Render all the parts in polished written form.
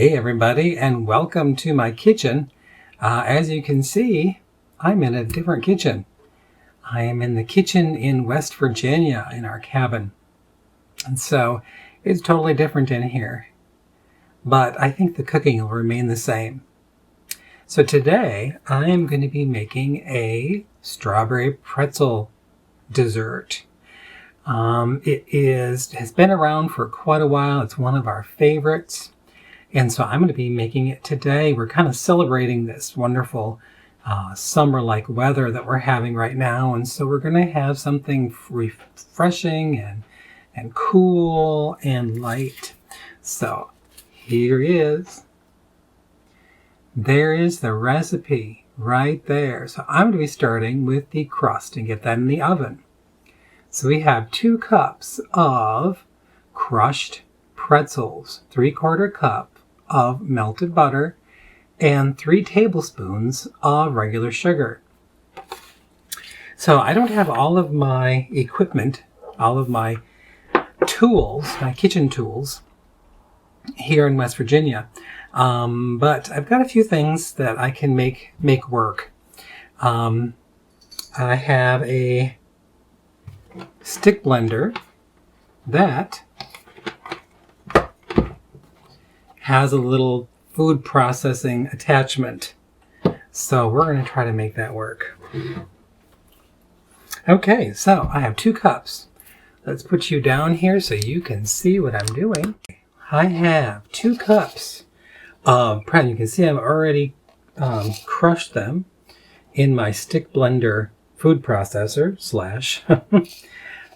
Hey everybody, and welcome to my kitchen. As you can see, I'm in a different kitchen. I am in the kitchen in West Virginia in our cabin. And so it's totally different in here. But I think the cooking will remain the same. So today I am going to be making a strawberry pretzel dessert. It has been around for quite a while. It's one of our favorites. And so I'm going to be making it today. We're kind of celebrating this wonderful summer-like weather that we're having right now. And so we're going to have something refreshing and cool and light. So here is. There is the recipe right there. So I'm going to be starting with the crust and get that in the oven. So we have 2 cups of crushed pretzels, 3/4 cup of melted butter, and 3 tablespoons of regular sugar. So I don't have all of my equipment, all of my tools, my kitchen tools, here in West Virginia, but I've got a few things that I can make work. I have a stick blender that has a little food processing attachment. So we're going to try to make that work. Okay, so I have 2 cups. Let's put you down here so you can see what I'm doing. I have 2 cups of pretzel. You can see I've already crushed them in my stick blender food processor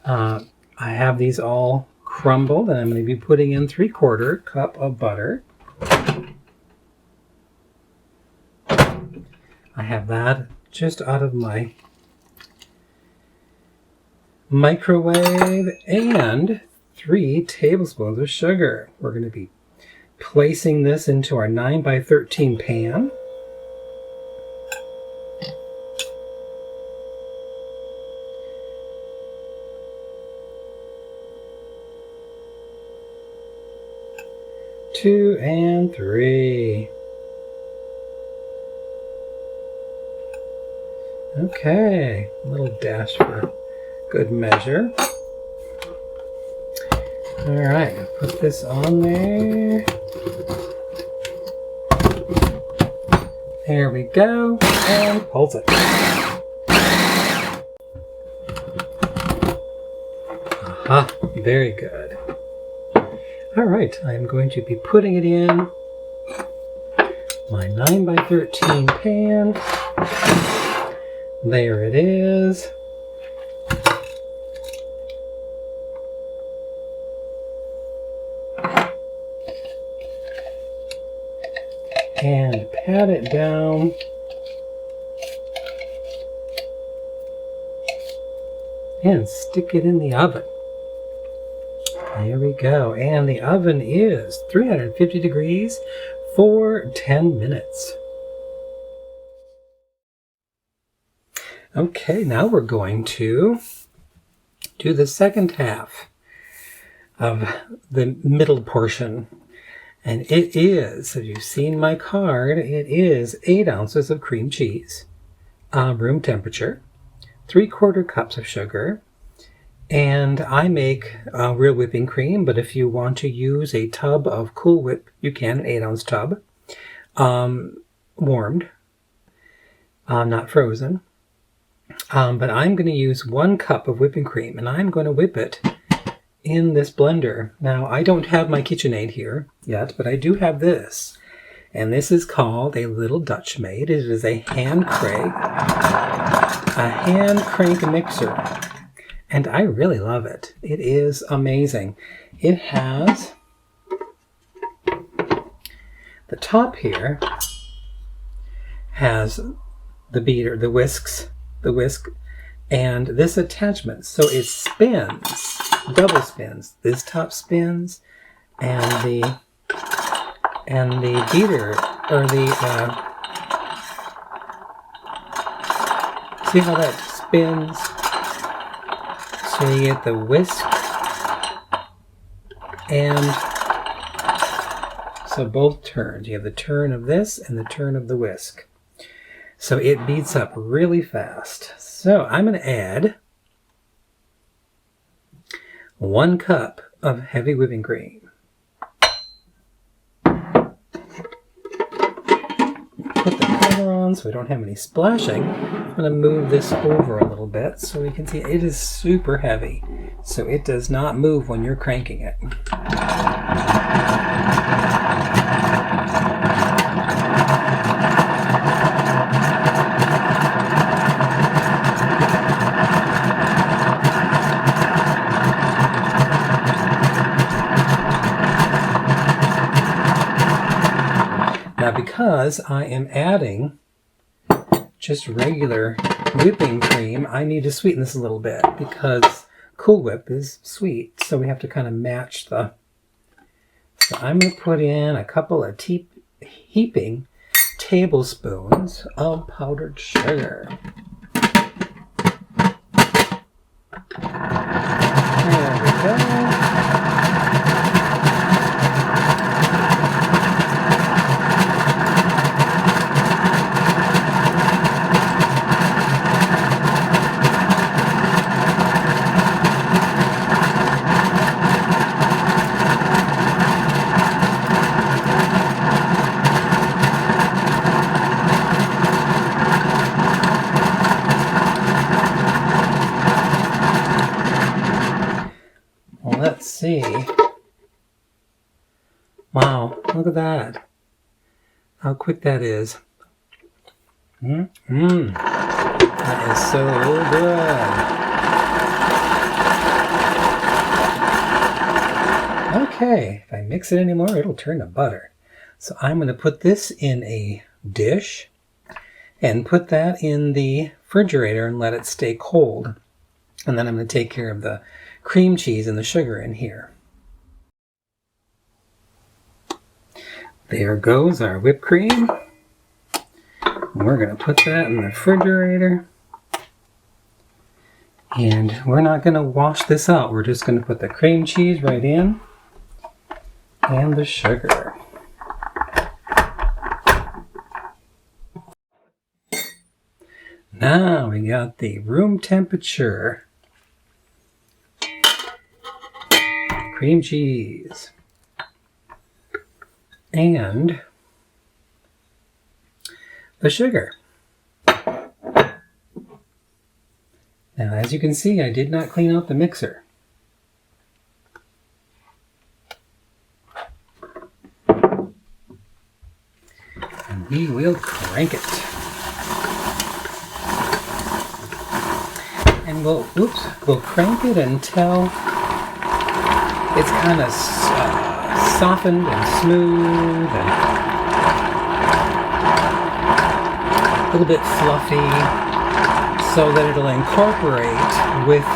/ I have these all crumbled, and I'm going to be putting in 3/4 cup of butter. I have that just out of my microwave, and 3 tablespoons of sugar. We're going to be placing this into our 9x13 pan. Two and 3. Okay, a little dash for good measure. All right, put this on there. There we go, and pulse it. Aha, very good. All right, I'm going to be putting it in my 9x13 pan. There it is. And pat it down. And stick it in the oven. There we go. And the oven is 350 degrees for 10 minutes. Okay, now we're going to do the second half of the middle portion. And it is, if you've seen my card, it is 8 ounces of cream cheese, room temperature, 3/4 cups of sugar, and I make real whipping cream, but if you want to use a tub of Cool Whip, you can, an 8-ounce tub, warmed, not frozen. But I'm going to use 1 cup of whipping cream, and I'm going to whip it in this blender. Now, I don't have my KitchenAid here yet, but I do have this. And this is called a Little Dutch Maid. It is a hand crank mixer. And I really love it. It is amazing. It has the top here has the beater, the whisk, and this attachment. So it spins, double spins. This top spins, and the beater, or the see how that spins? So you get the whisk and So both turns. You have the turn of this and the turn of the whisk. So it beats up really fast. So I'm going to add 1 cup of heavy whipping cream. Put the cover on so we don't have any splashing. I'm going to move this over a little bit so we can see it is super heavy. So it does not move when you're cranking it. Now, because I am adding just regular whipping cream, I need to sweeten this a little bit because Cool Whip is sweet, so we have to kind of match the... So I'm going to put in a couple of heaping tablespoons of powdered sugar. There we go. Let's see. Wow, look at that. How quick that is. That is so good. Okay, if I mix it anymore, it'll turn to butter. So I'm going to put this in a dish and put that in the refrigerator and let it stay cold. And then I'm going to take care of the cream cheese and the sugar in here. There goes our whipped cream. We're going to put that in the refrigerator. And we're not going to wash this out. We're just going to put the cream cheese right in and the sugar. Now we got the room temperature cream cheese and the sugar. Now, as you can see, I did not clean out the mixer. And we will crank it. And we'll crank it until it's kind of softened and smooth and a little bit fluffy so that it'll incorporate with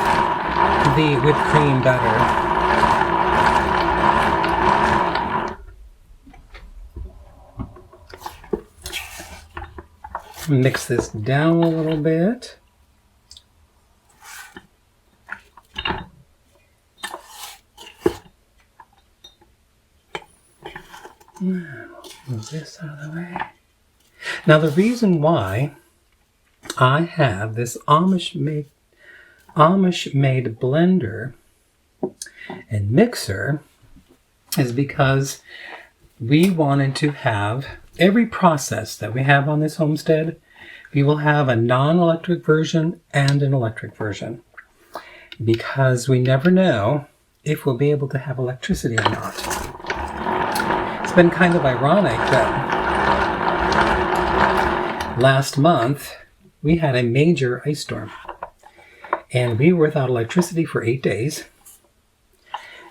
the whipped cream better. Mix this down a little bit. Move this out of the way. Now, the reason why I have this Amish-made blender and mixer is because we wanted to have every process that we have on this homestead. We will have a non-electric version and an electric version because we never know if we'll be able to have electricity or not. It's been kind of ironic that last month we had a major ice storm and we were without electricity for 8 days.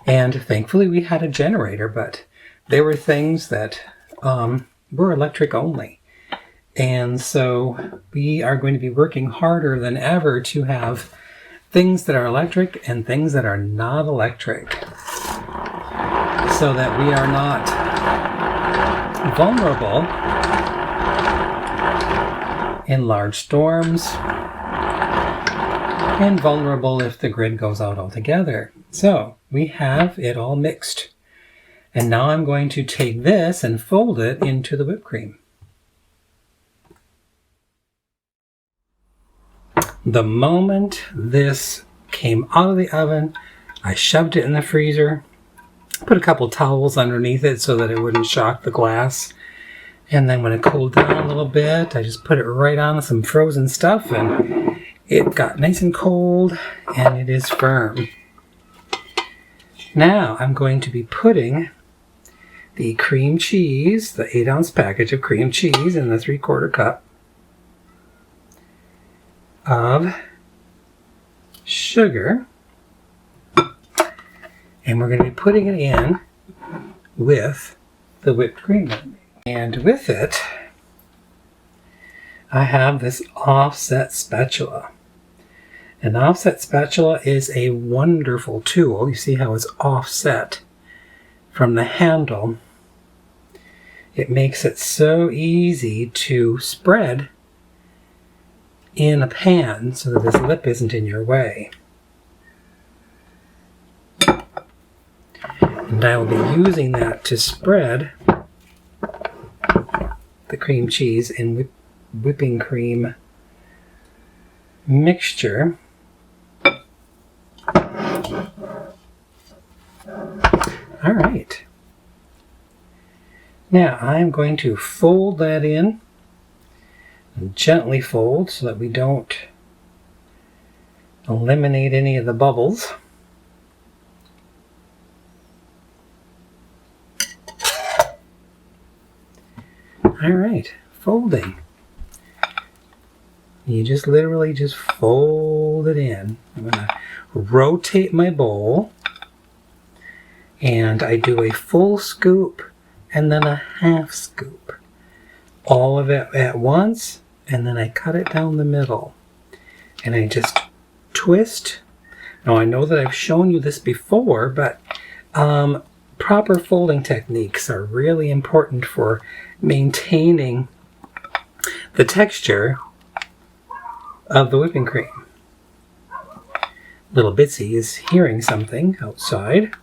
And thankfully we had a generator, but there were things that were electric only. And so we are going to be working harder than ever to have things that are electric and things that are not electric so that we are not vulnerable in large storms and vulnerable if the grid goes out altogether. So we have it all mixed. And now I'm going to take this and fold it into the whipped cream. The moment this came out of the oven, I shoved it in the freezer, put a couple towels underneath it so that it wouldn't shock the glass. And then when it cooled down a little bit, I just put it right on some frozen stuff and it got nice and cold and it is firm. Now I'm going to be putting the cream cheese, the 8-ounce package of cream cheese, in the 3/4 cup of sugar. And we're going to be putting it in with the whipped cream. And with it, I have this offset spatula. An offset spatula is a wonderful tool. You see how it's offset from the handle. It makes it so easy to spread in a pan so that this lip isn't in your way. And I will be using that to spread the cream cheese and whipping cream mixture. All right. Now I'm going to fold that in and gently fold so that we don't eliminate any of the bubbles. All right, folding. You just literally just fold it in. I'm going to rotate my bowl and I do a full scoop and then a half scoop. All of it at once, and then I cut it down the middle. And I just twist. Now I know that I've shown you this before, but proper folding techniques are really important for maintaining the texture of the whipping cream. Little Bitsy is hearing something outside.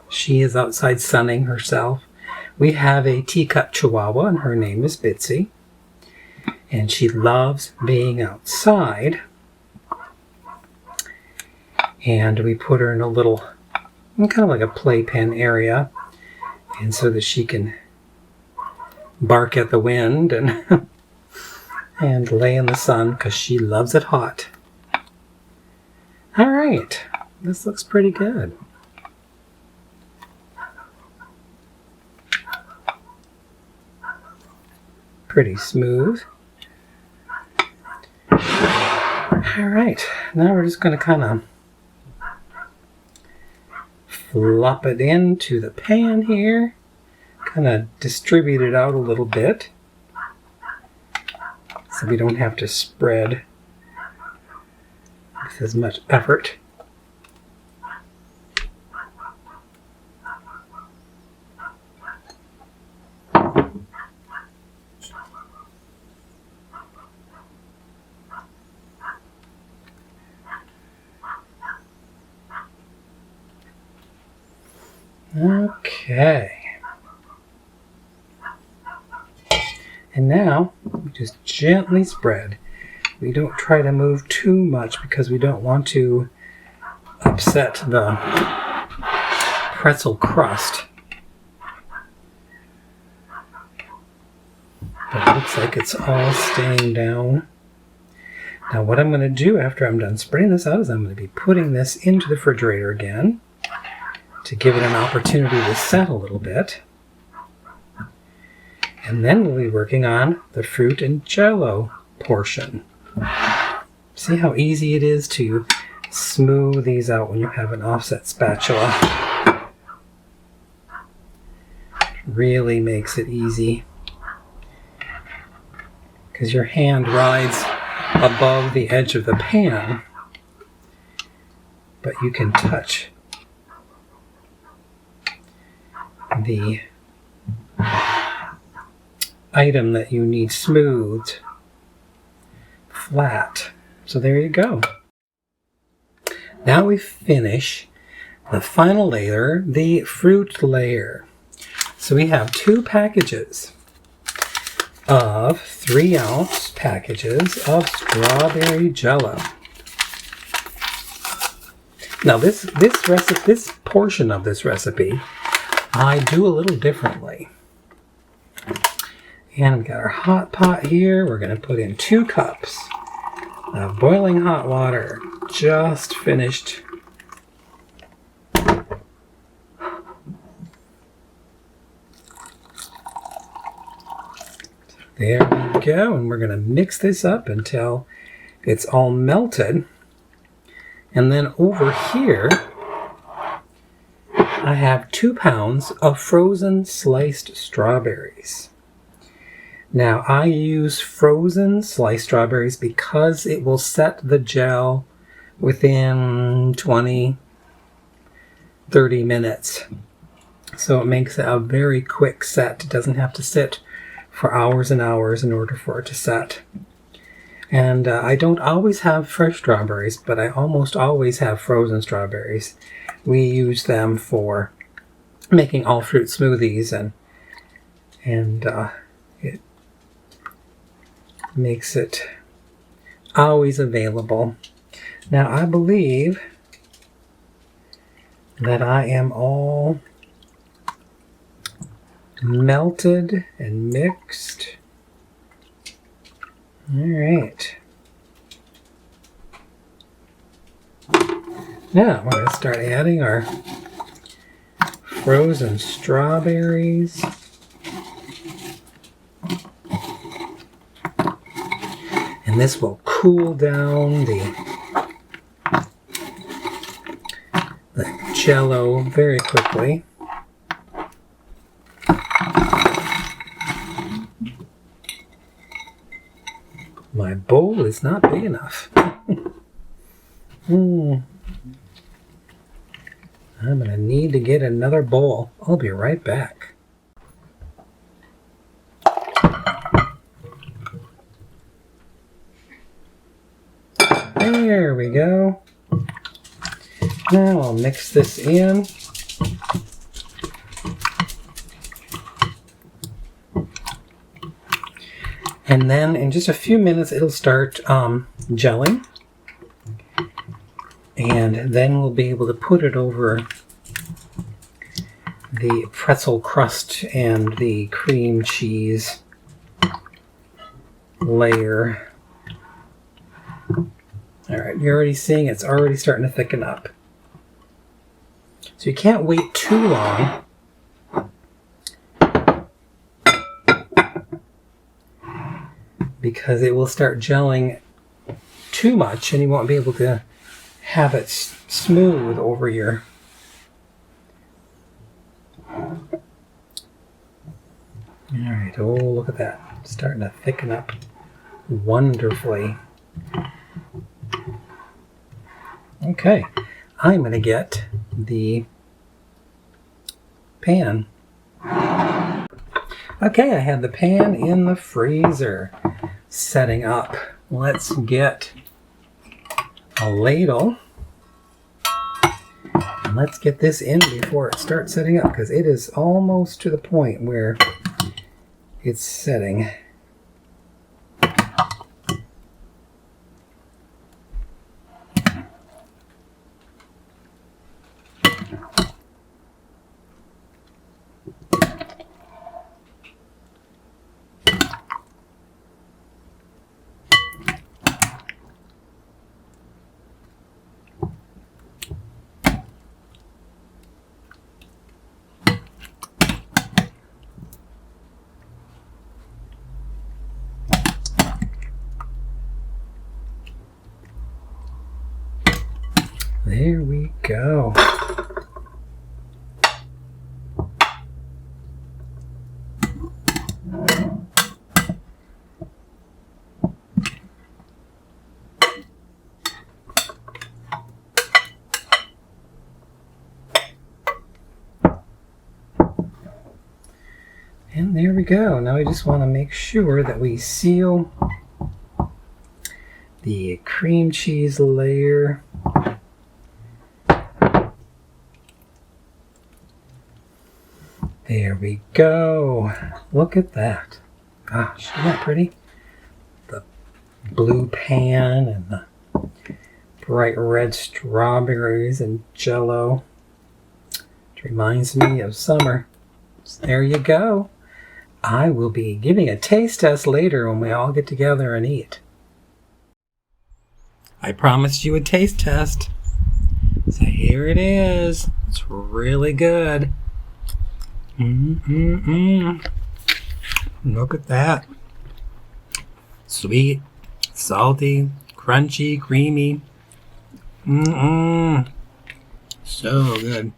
She is outside sunning herself. We have a teacup chihuahua and her name is Bitsy. And she loves being outside. And we put her in a little, kind of like a playpen area. And so that she can bark at the wind and, and lay in the sun because she loves it hot. All right, this looks pretty good. Pretty smooth. All right, now we're just going to kind of flop it into the pan here, kind of distribute it out a little bit so we don't have to spread with as much effort. Okay. And now we just gently spread. We don't try to move too much because we don't want to upset the pretzel crust. But it looks like it's all staying down. Now what I'm going to do after I'm done spreading this out is I'm going to be putting this into the refrigerator again to give it an opportunity to set a little bit. And then we'll be working on the fruit and jello portion. See how easy it is to smooth these out when you have an offset spatula. Really makes it easy because your hand rides above the edge of the pan, but you can touch the item that you need smoothed flat. So there you go. Now we finish The final layer, the fruit layer. So we have 2 packages of 3-ounce packages of strawberry jello. Now this portion of this recipe, I do a little differently. And we've got our hot pot here. We're going to put in 2 cups of boiling hot water, just finished. There we go, and we're going to mix this up until it's all melted. And then over here, I have 2 pounds of frozen sliced strawberries. Now, I use frozen sliced strawberries because it will set the gel within 20, 30 minutes. So it makes it a very quick set. It doesn't have to sit for hours and hours in order for it to set. And I don't always have fresh strawberries, but I almost always have frozen strawberries. We use them for making all fruit smoothies, and it makes it always available. Now I believe that I am all melted and mixed. All right. Now we're going to start adding our frozen strawberries. And this will cool down the jello very quickly. My bowl is not big enough. I'm going to need to get another bowl. I'll be right back. There we go. Now I'll mix this in. And then in just a few minutes it'll start gelling. And then we'll be able to put it over the pretzel crust and the cream cheese layer. All right, you're already seeing it's already starting to thicken up. So you can't wait too long. Because it will start gelling too much and you won't be able to have it smooth over your... Alright, oh look at that. It's starting to thicken up wonderfully. Okay, I'm going to get the pan. Okay, I have the pan in the freezer setting up. Let's get a ladle. And let's get this in before it starts setting up because it is almost to the point where it's setting. There we go. And there we go. Now we just want to make sure that we seal the cream cheese layer There we go. Look at that. Gosh, isn't that pretty? The blue pan and the bright red strawberries and jello. It reminds me of summer. So there you go. I will be giving a taste test later when we all get together and eat. I promised you a taste test. So here it is. It's really good. Look at that. Sweet, salty, crunchy, creamy. So good.